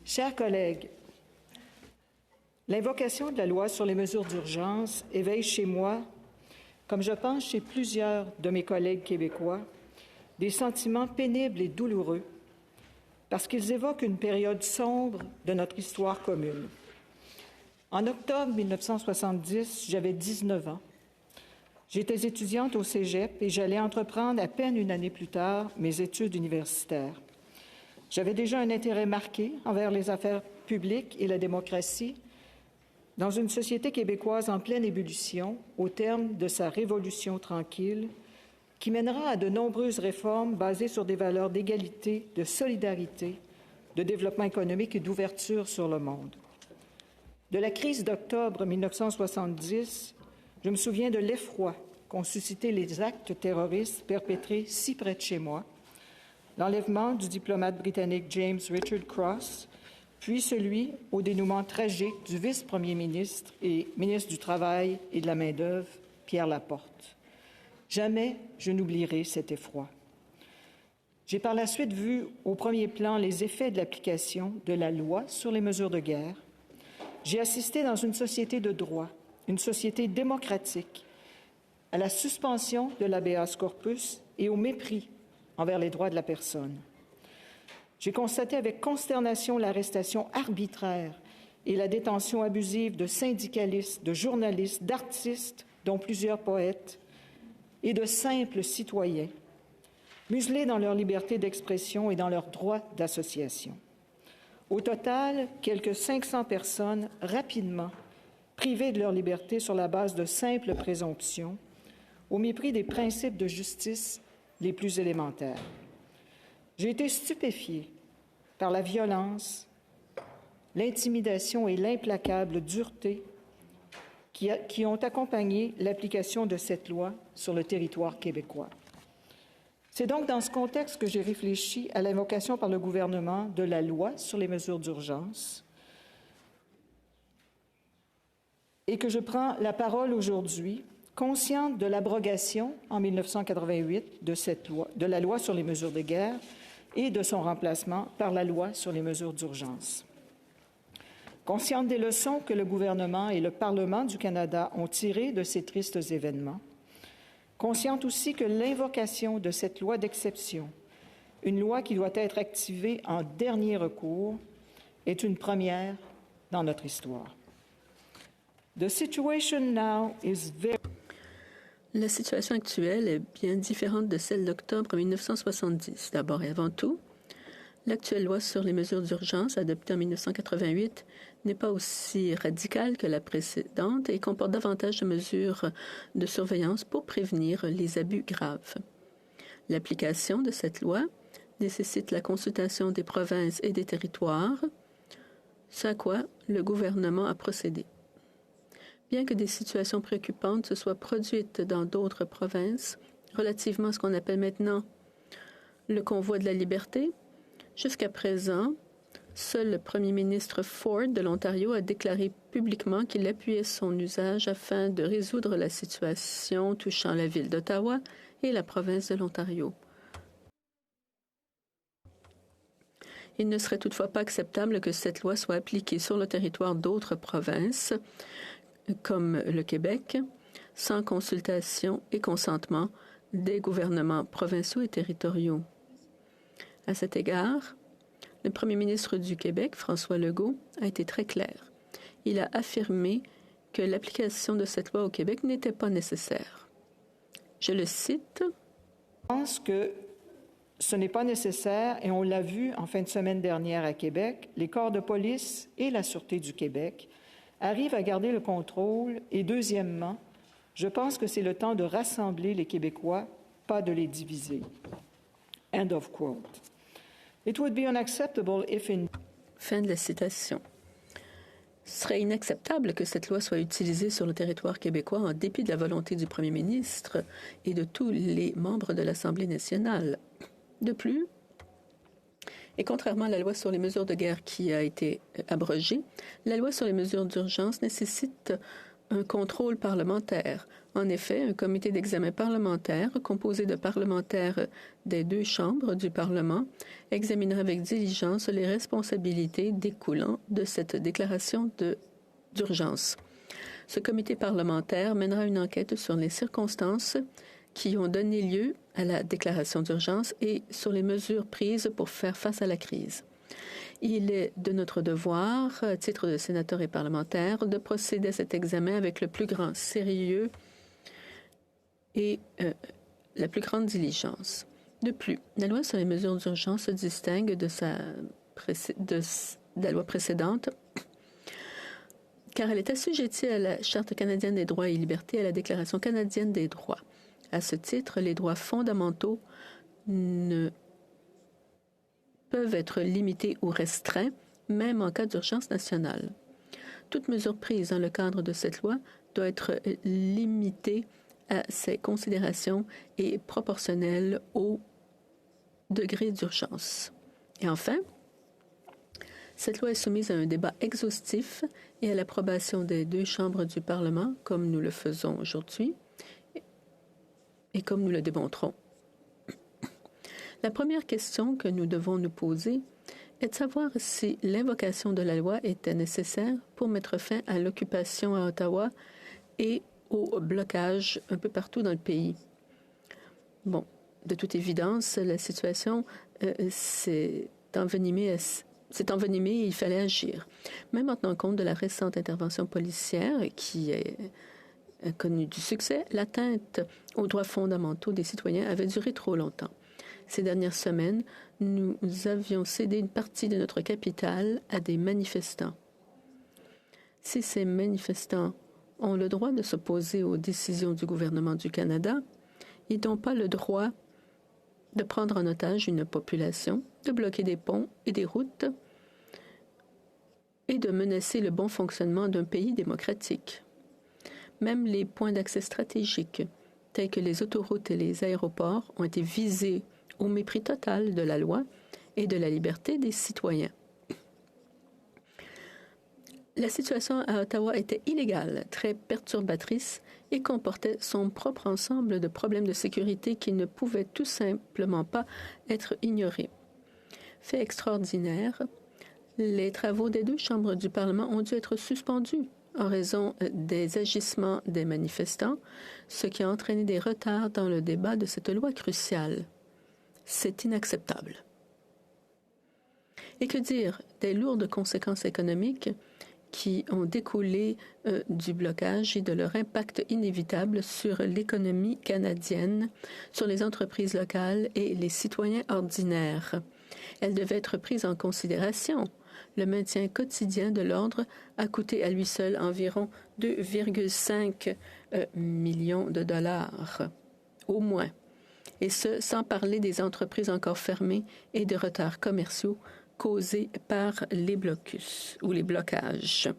Chers collègues, l'invocation de la loi sur les mesures d'urgence éveille chez moi, comme je pense chez plusieurs de mes collègues québécois, des sentiments pénibles et douloureux parce qu'ils évoquent une période sombre de notre histoire commune. En octobre 1970, j'avais 19 ans. J'étais étudiante au Cégep et j'allais entreprendre à peine une année plus tard mes études universitaires. J'avais déjà un intérêt marqué envers les affaires publiques et la démocratie dans une société québécoise en pleine ébullition au terme de sa révolution tranquille qui mènera à de nombreuses réformes basées sur des valeurs d'égalité, de solidarité, de développement économique et d'ouverture sur le monde. De la crise d'octobre 1970, je me souviens de l'effroi qu'ont suscité les actes terroristes perpétrés si près de chez moi, l'enlèvement du diplomate britannique James Richard Cross, puis celui au dénouement tragique du vice-premier ministre et ministre du Travail et de la Main-d'œuvre, Pierre Laporte. Jamais je n'oublierai cet effroi. J'ai par la suite vu au premier plan les effets de l'application de la loi sur les mesures de guerre. J'ai assisté dans une société de droit, une société démocratique, à la suspension de l'habeas corpus et au mépris envers les droits de la personne. J'ai constaté avec consternation l'arrestation arbitraire et la détention abusive de syndicalistes, de journalistes, d'artistes, dont plusieurs poètes, et de simples citoyens, muselés dans leur liberté d'expression et dans leur droit d'association. Au total, quelques 500 personnes rapidement privées de leur liberté sur la base de simples présomptions, au mépris des principes de justice les plus élémentaires. J'ai été stupéfiée par la violence, l'intimidation et l'implacable dureté qui ont accompagné l'application de cette loi sur le territoire québécois. C'est donc dans ce contexte que j'ai réfléchi à l'invocation par le gouvernement de la loi sur les mesures d'urgence et que je prends la parole aujourd'hui, consciente de l'abrogation en 1988 de la loi sur les mesures de guerre et de son remplacement par la loi sur les mesures d'urgence. Consciente des leçons que le gouvernement et le Parlement du Canada ont tirées de ces tristes événements, consciente aussi que l'invocation de cette loi d'exception, une loi qui doit être activée en dernier recours, est une première dans notre histoire. The situation now is very... La situation actuelle est bien différente de celle d'octobre 1970. D'abord et avant tout, l'actuelle loi sur les mesures d'urgence adoptée en 1988 n'est pas aussi radicale que la précédente et comporte davantage de mesures de surveillance pour prévenir les abus graves. L'application de cette loi nécessite la consultation des provinces et des territoires, ce à quoi le gouvernement a procédé. Bien que des situations préoccupantes se soient produites dans d'autres provinces, relativement à ce qu'on appelle maintenant le convoi de la liberté, jusqu'à présent, seul le premier ministre Ford de l'Ontario a déclaré publiquement qu'il appuyait son usage afin de résoudre la situation touchant la ville d'Ottawa et la province de l'Ontario. Il ne serait toutefois pas acceptable que cette loi soit appliquée sur le territoire d'autres provinces, comme le Québec, sans consultation et consentement des gouvernements provinciaux et territoriaux. À cet égard, le premier ministre du Québec, François Legault, a été très clair. Il a affirmé que l'application de cette loi au Québec n'était pas nécessaire. Je le cite. Je pense que ce n'est pas nécessaire et on l'a vu en fin de semaine dernière à Québec, les corps de police et la Sûreté du Québec arrivent à garder le contrôle et deuxièmement, je pense que c'est le temps de rassembler les Québécois, pas de les diviser. End of quote. It would be unacceptable if in... Fin de la citation. Ce serait inacceptable que cette loi soit utilisée sur le territoire québécois en dépit de la volonté du premier ministre et de tous les membres de l'Assemblée nationale. De plus, et contrairement à la loi sur les mesures de guerre qui a été abrogée, la loi sur les mesures d'urgence nécessite un contrôle parlementaire. En effet, un comité d'examen parlementaire, composé de parlementaires des deux chambres du Parlement, examinera avec diligence les responsabilités découlant de cette déclaration d'urgence. Ce comité parlementaire mènera une enquête sur les circonstances qui ont donné lieu à la déclaration d'urgence et sur les mesures prises pour faire face à la crise. Il est de notre devoir, à titre de sénateur et parlementaire, de procéder à cet examen avec le plus grand sérieux et la plus grande diligence. De plus, la loi sur les mesures d'urgence se distingue de la loi précédente car elle est assujettie à la Charte canadienne des droits et libertés et à la Déclaration canadienne des droits. À ce titre, les droits fondamentaux ne peuvent être limités ou restreints, même en cas d'urgence nationale. Toute mesure prise dans le cadre de cette loi doit être limitée à ces considérations et proportionnelle au degré d'urgence. Et enfin, cette loi est soumise à un débat exhaustif et à l'approbation des deux chambres du Parlement, comme nous le faisons aujourd'hui et comme nous le démontrons. La première question que nous devons nous poser est de savoir si l'invocation de la loi était nécessaire pour mettre fin à l'occupation à Ottawa et au blocage un peu partout dans le pays. Bon, de toute évidence, la situation s'est envenimée et il fallait agir. Même en tenant compte de la récente intervention policière qui est connue du succès, l'atteinte aux droits fondamentaux des citoyens avait duré trop longtemps. Ces dernières semaines, nous avions cédé une partie de notre capitale à des manifestants. Si ces manifestants ont le droit de s'opposer aux décisions du gouvernement du Canada, ils n'ont pas le droit de prendre en otage une population, de bloquer des ponts et des routes et de menacer le bon fonctionnement d'un pays démocratique. Même les points d'accès stratégiques, tels que les autoroutes et les aéroports, ont été visés au mépris total de la loi et de la liberté des citoyens. La situation à Ottawa était illégale, très perturbatrice et comportait son propre ensemble de problèmes de sécurité qui ne pouvaient tout simplement pas être ignorés. Fait extraordinaire, les travaux des deux chambres du Parlement ont dû être suspendus en raison des agissements des manifestants, ce qui a entraîné des retards dans le débat de cette loi cruciale. C'est inacceptable. Et que dire des lourdes conséquences économiques qui ont découlé du blocage et de leur impact inévitable sur l'économie canadienne, sur les entreprises locales et les citoyens ordinaires. Elles devaient être prises en considération. Le maintien quotidien de l'ordre a coûté à lui seul environ 2,5 millions de dollars, au moins. Et ce, sans parler des entreprises encore fermées et des retards commerciaux causés par les blocus ou les blocages.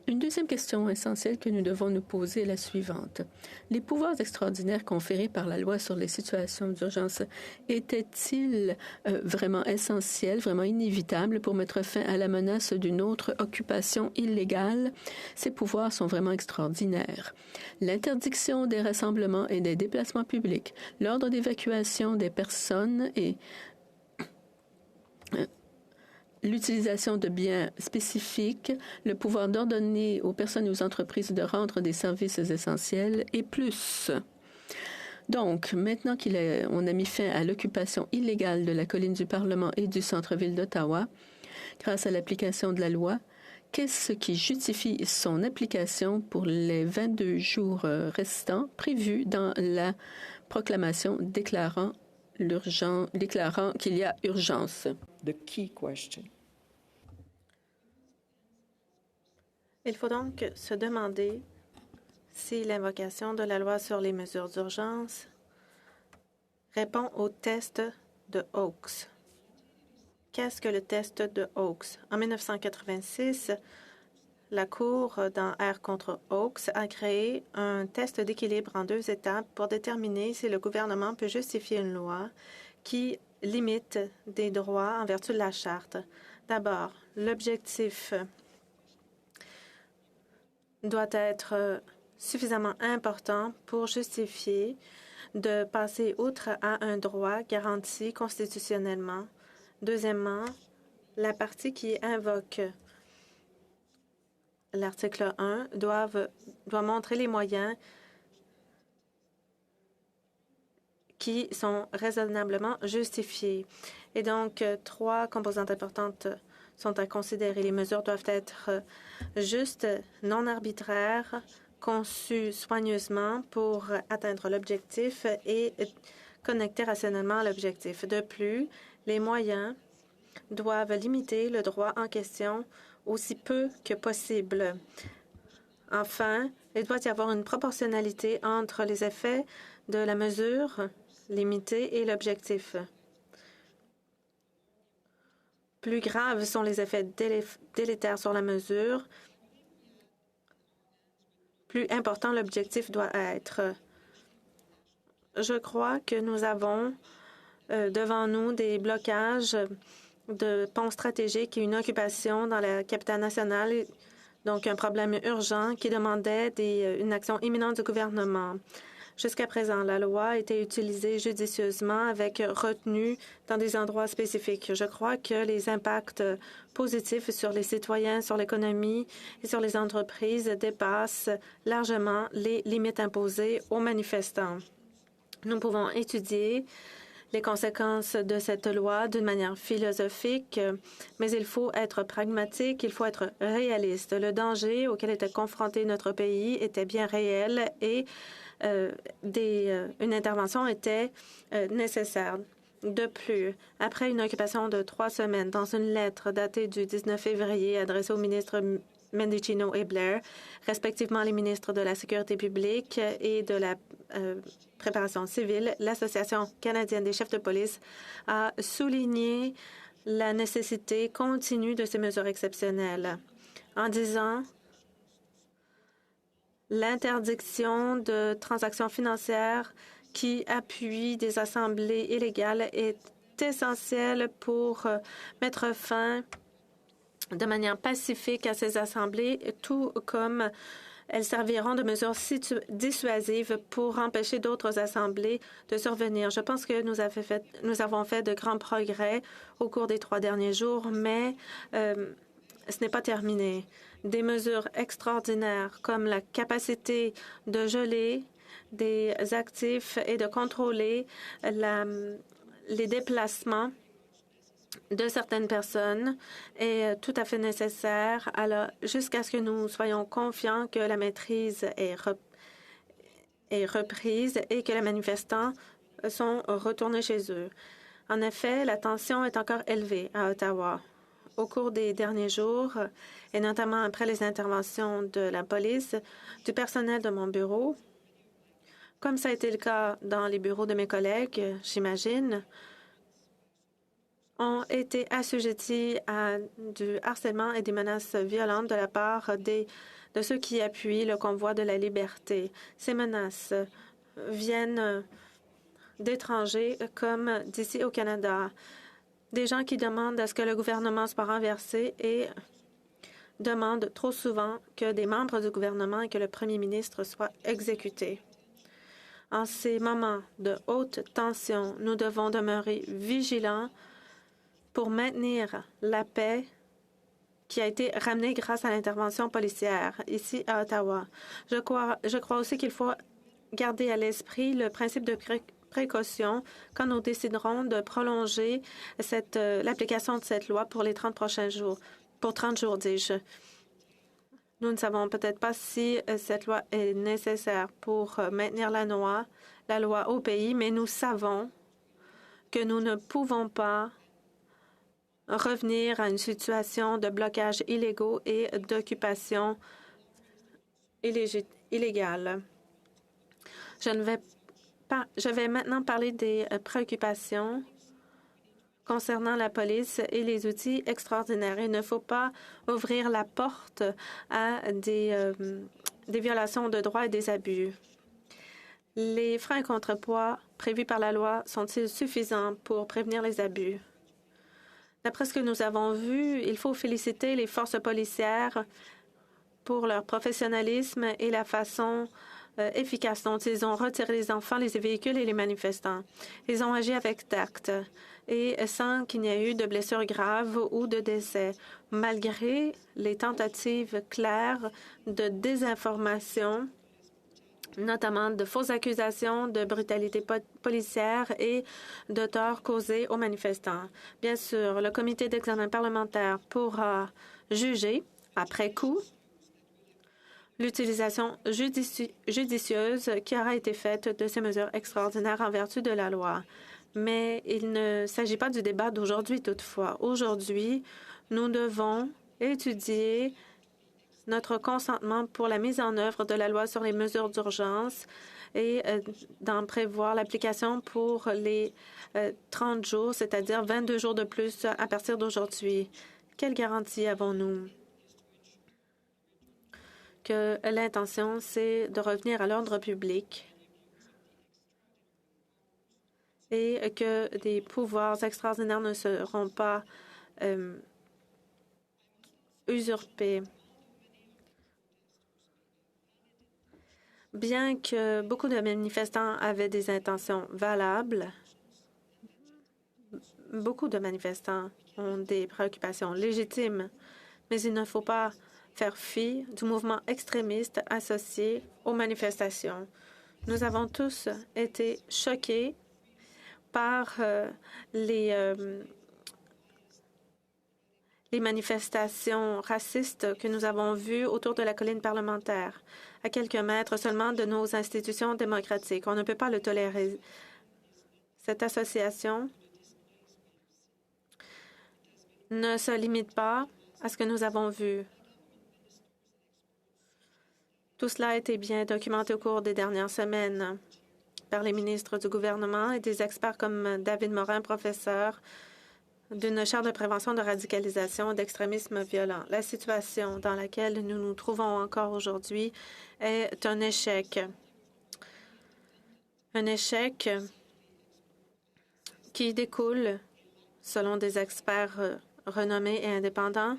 Une deuxième question essentielle que nous devons nous poser est la suivante. Les pouvoirs extraordinaires conférés par la loi sur les situations d'urgence étaient-ils vraiment essentiels, vraiment inévitables pour mettre fin à la menace d'une autre occupation illégale? Ces pouvoirs sont vraiment extraordinaires. L'interdiction des rassemblements et des déplacements publics, l'ordre d'évacuation des personnes et l'utilisation de biens spécifiques, le pouvoir d'ordonner aux personnes et aux entreprises de rendre des services essentiels et plus. Donc, maintenant qu'on a mis fin à l'occupation illégale de la colline du Parlement et du centre-ville d'Ottawa, grâce à l'application de la loi, qu'est-ce qui justifie son application pour les 22 jours restants prévus dans la proclamation déclarant qu'il y a urgence? The key question. Il faut donc se demander si l'invocation de la loi sur les mesures d'urgence répond au test de Oakes. Qu'est-ce que le test de Oakes? En 1986, la Cour dans R contre Oakes a créé un test d'équilibre en 2 étapes pour déterminer si le gouvernement peut justifier une loi qui limite des droits en vertu de la Charte. D'abord, l'objectif doit être suffisamment important pour justifier de passer outre à un droit garanti constitutionnellement. Deuxièmement, la partie qui invoque l'article 1 doit montrer les moyens qui sont raisonnablement justifiés. Et donc, 3 composantes importantes sont à considérer. Les mesures doivent être justes, non arbitraires, conçues soigneusement pour atteindre l'objectif et connecter rationnellement à l'objectif. De plus, les moyens doivent limiter le droit en question aussi peu que possible. Enfin, il doit y avoir une proportionnalité entre les effets de la mesure limitée et l'objectif. Plus graves sont les effets délétères sur la mesure, plus important l'objectif doit être. Je crois que nous avons devant nous des blocages de ponts stratégiques et une occupation dans la capitale nationale, donc un problème urgent qui demandait une action imminente du gouvernement. Jusqu'à présent, la loi a été utilisée judicieusement avec retenue dans des endroits spécifiques. Je crois que les impacts positifs sur les citoyens, sur l'économie et sur les entreprises dépassent largement les limites imposées aux manifestants. Nous pouvons étudier les conséquences de cette loi d'une manière philosophique, mais il faut être pragmatique, il faut être réaliste. Le danger auquel était confronté notre pays était bien réel et une intervention était nécessaire. De plus, après une occupation de 3 semaines, dans une lettre datée du 19 février adressée aux ministres Mendicino et Blair, respectivement les ministres de la Sécurité publique et de la préparation civile, l'Association canadienne des chefs de police a souligné la nécessité continue de ces mesures exceptionnelles en disant l'interdiction de transactions financières qui appuient des assemblées illégales est essentielle pour mettre fin de manière pacifique à ces assemblées, tout comme elles serviront de mesures dissuasives pour empêcher d'autres assemblées de survenir. Je pense que nous avons fait de grands progrès au cours des 3 derniers jours, mais ce n'est pas terminé. Des mesures extraordinaires comme la capacité de geler des actifs et de contrôler les déplacements de certaines personnes est tout à fait nécessaire jusqu'à ce que nous soyons confiants que la maîtrise est reprise et que les manifestants sont retournés chez eux. En effet, la tension est encore élevée à Ottawa. Au cours des derniers jours, et notamment après les interventions de la police, du personnel de mon bureau, comme ça a été le cas dans les bureaux de mes collègues, j'imagine, ont été assujettis à du harcèlement et des menaces violentes de la part de ceux qui appuient le convoi de la liberté. Ces menaces viennent d'étrangers comme d'ici au Canada. Des gens qui demandent à ce que le gouvernement soit renversé et demandent trop souvent que des membres du gouvernement et que le premier ministre soient exécutés. En ces moments de haute tension, nous devons demeurer vigilants pour maintenir la paix qui a été ramenée grâce à l'intervention policière ici à Ottawa. Je crois aussi qu'il faut garder à l'esprit le principe de précaution quand nous déciderons de prolonger l'application de cette loi pour les 30 prochains jours. Pour 30 jours, dis-je. Nous ne savons peut-être pas si cette loi est nécessaire pour maintenir la loi au pays, mais nous savons que nous ne pouvons pas revenir à une situation de blocage illégaux et d'occupation illégale. Je vais maintenant parler des préoccupations concernant la police et les outils extraordinaires. Il ne faut pas ouvrir la porte à des violations de droits et des abus. Les freins et contrepoids prévus par la loi sont-ils suffisants pour prévenir les abus? D'après ce que nous avons vu, il faut féliciter les forces policières pour leur professionnalisme et la façon efficace dont ils ont retiré les enfants, les véhicules et les manifestants. Ils ont agi avec tact et sans qu'il n'y ait eu de blessures graves ou de décès, malgré les tentatives claires de désinformation, notamment de fausses accusations de brutalité policière et de torts causés aux manifestants. Bien sûr, le comité d'examen parlementaire pourra juger, après coup, l'utilisation judicieuse qui aura été faite de ces mesures extraordinaires en vertu de la loi. Mais il ne s'agit pas du débat d'aujourd'hui toutefois. Aujourd'hui, nous devons étudier notre consentement pour la mise en œuvre de la loi sur les mesures d'urgence et d'en prévoir l'application pour les 30 jours, c'est-à-dire 22 jours de plus à partir d'aujourd'hui. Quelle garantie avons-nous que l'intention, c'est de revenir à l'ordre public et que des pouvoirs extraordinaires ne seront pas usurpés? Bien que beaucoup de manifestants avaient des intentions valables, beaucoup de manifestants ont des préoccupations légitimes, mais il ne faut pas faire fi du mouvement extrémiste associé aux manifestations. Nous avons tous été choqués par les manifestations racistes que nous avons vues autour de la colline parlementaire, à quelques mètres seulement de nos institutions démocratiques. On ne peut pas le tolérer. Cette association ne se limite pas à ce que nous avons vu. Tout cela a été bien documenté au cours des dernières semaines par les ministres du gouvernement et des experts comme David Morin, professeur d'une chaire de prévention de radicalisation et d'extrémisme violent. La situation dans laquelle nous nous trouvons encore aujourd'hui est un échec. Un échec qui découle, selon des experts renommés et indépendants,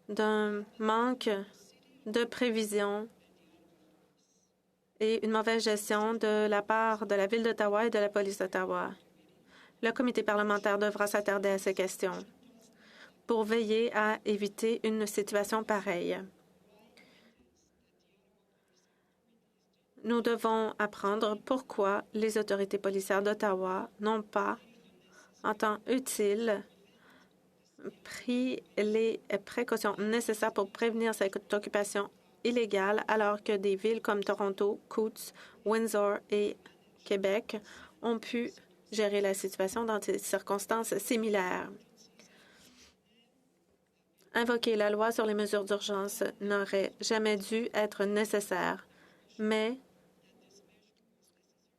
d'un manque de prévision et une mauvaise gestion de la part de la Ville d'Ottawa et de la police d'Ottawa. Le comité parlementaire devra s'attarder à ces questions pour veiller à éviter une situation pareille. Nous devons apprendre pourquoi les autorités policières d'Ottawa n'ont pas, en temps utile, pris les précautions nécessaires pour prévenir cette occupation illégale, alors que des villes comme Toronto, Coutts, Windsor et Québec ont pu gérer la situation dans des circonstances similaires. Invoquer la loi sur les mesures d'urgence n'aurait jamais dû être nécessaire, mais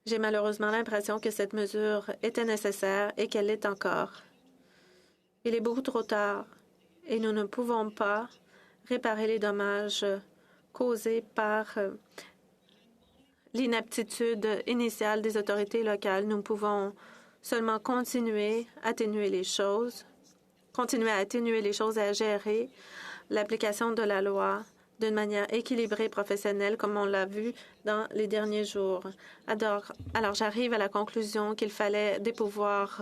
j'ai malheureusement l'impression que cette mesure était nécessaire et qu'elle l'est encore. Il est beaucoup trop tard et nous ne pouvons pas réparer les dommages causés par l'inaptitude initiale des autorités locales. Nous pouvons seulement continuer à atténuer les choses et à gérer l'application de la loi d'une manière équilibrée et professionnelle, comme on l'a vu dans les derniers jours. Alors j'arrive à la conclusion qu'il fallait des pouvoirs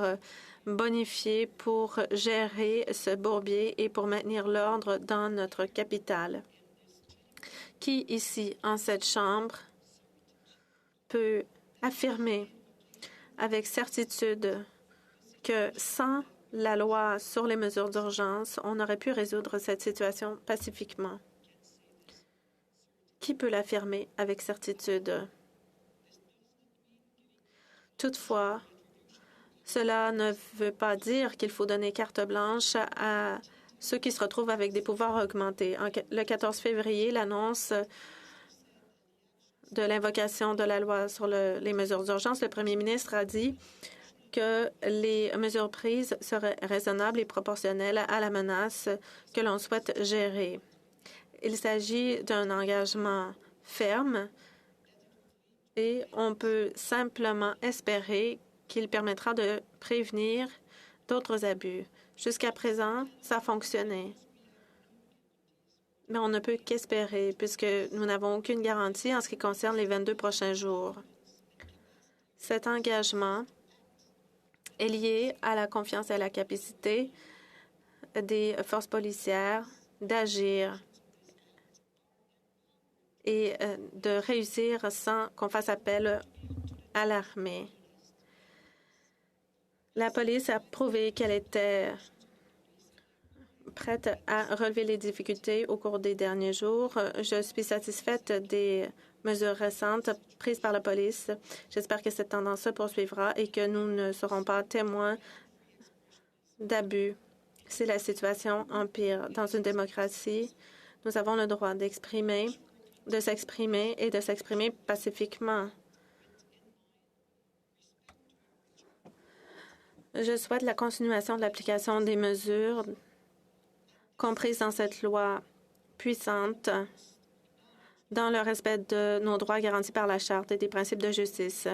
bonifiés pour gérer ce bourbier et pour maintenir l'ordre dans notre capitale. Qui ici, en cette Chambre, peut affirmer avec certitude que sans la loi sur les mesures d'urgence, on aurait pu résoudre cette situation pacifiquement? Qui peut l'affirmer avec certitude? Toutefois, cela ne veut pas dire qu'il faut donner carte blanche à ceux qui se retrouvent avec des pouvoirs augmentés. Le 14 février, l'annonce de l'invocation de la loi sur les mesures d'urgence, le premier ministre a dit que les mesures prises seraient raisonnables et proportionnelles à la menace que l'on souhaite gérer. Il s'agit d'un engagement ferme et on peut simplement espérer qu'il permettra de prévenir d'autres abus. Jusqu'à présent, ça a fonctionné. Mais on ne peut qu'espérer puisque nous n'avons aucune garantie en ce qui concerne les 22 prochains jours. Cet engagement est lié à la confiance et à la capacité des forces policières d'agir et de réussir sans qu'on fasse appel à l'armée. La police a prouvé qu'elle était prête à relever les difficultés au cours des derniers jours. Je suis satisfaite des mesures récentes prises par la police. J'espère que cette tendance se poursuivra et que nous ne serons pas témoins d'abus si la situation empire. Dans une démocratie, nous avons le droit de s'exprimer et de s'exprimer pacifiquement. Je souhaite la continuation de l'application des mesures comprises dans cette loi puissante dans le respect de nos droits garantis par la Charte et des principes de justice.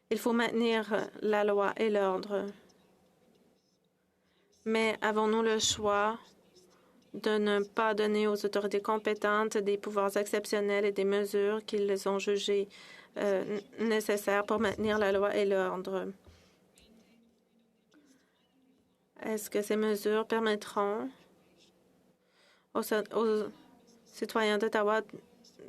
Il faut maintenir la loi et l'ordre. Mais avons-nous le choix de ne pas donner aux autorités compétentes des pouvoirs exceptionnels et des mesures qu'ils ont jugées nécessaires pour maintenir la loi et l'ordre? Est-ce que ces mesures permettront aux citoyens d'Ottawa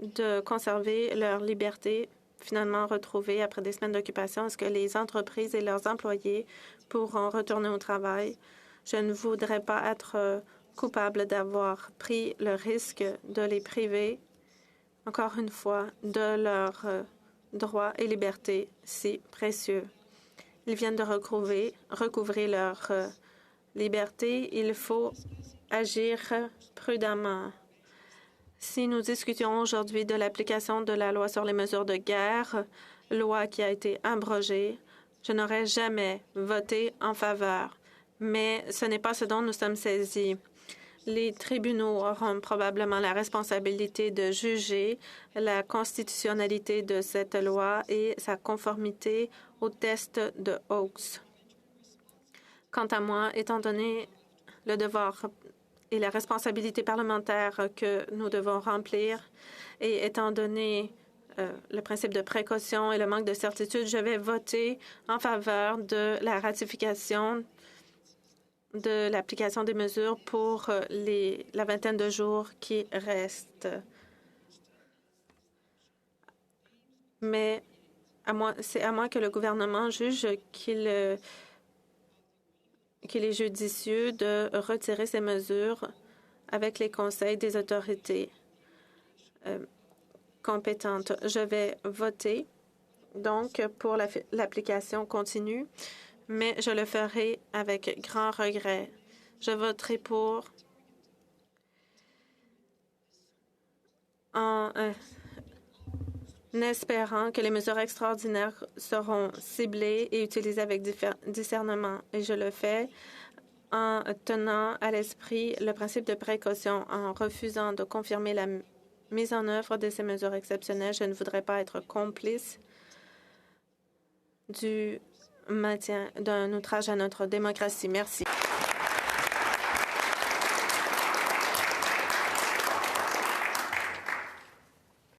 de conserver leur liberté finalement retrouvée après des semaines d'occupation? Est-ce que les entreprises et leurs employés pourront retourner au travail? Je ne voudrais pas être coupable d'avoir pris le risque de les priver, encore une fois, de leurs droits et libertés si précieux. Ils viennent de recouvrer leur liberté. Il faut agir prudemment. Si nous discutions aujourd'hui de l'application de la loi sur les mesures de guerre, loi qui a été abrogée, je n'aurais jamais voté en faveur. Mais ce n'est pas ce dont nous sommes saisis. Les tribunaux auront probablement la responsabilité de juger la constitutionnalité de cette loi et sa conformité au test de Oakes. Quant à moi, étant donné le devoir et la responsabilité parlementaire que nous devons remplir et étant donné le principe de précaution et le manque de certitude, je vais voter en faveur de la ratification de l'application des mesures pour la vingtaine de jours qui restent. Mais c'est à moi que le gouvernement juge qu'il est judicieux de retirer ces mesures avec les conseils des autorités compétentes. Je vais voter donc pour l'application continue, mais je le ferai avec grand regret. Je voterai pour en espérant que les mesures extraordinaires seront ciblées et utilisées avec discernement. Et je le fais en tenant à l'esprit le principe de précaution, en refusant de confirmer la mise en œuvre de ces mesures exceptionnelles. Je ne voudrais pas être complice du maintien d'un outrage à notre démocratie. Merci.